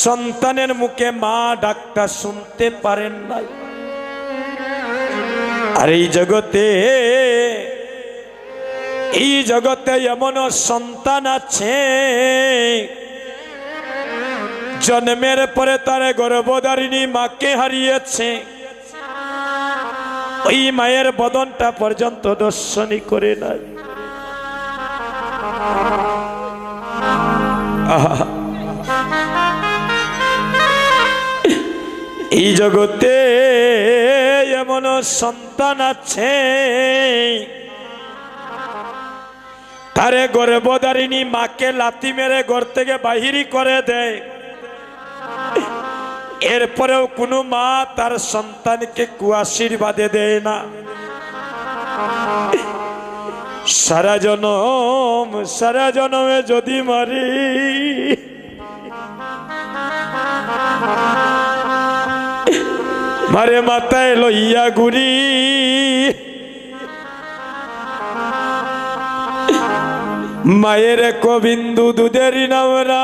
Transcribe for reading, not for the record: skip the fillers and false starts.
সন্তানের মুখে মা ডাকটা শুনতে পারেন নাই। আর এই জগতে এমন সন্তান আছে জন্মের পরে তার গর্ভধারিণী মাকে হারিয়েছে, ওই মায়ের বদনটা পর্যন্ত দর্শনই করে নাই। এই জগতে এমন সন্তান আছে তারে গর্ভধারিণী মাকে লাথি মেরে ঘর থেকে বাহির করে দেয়, এরপরেও কোনো মা তার সন্তানকে কুআশীর্বাদে দেয় না। সারা জনমে যদি মারি মারে মাথায় লইয়া ঘুরি, মায়ের কবিন্দু দুধের নামরা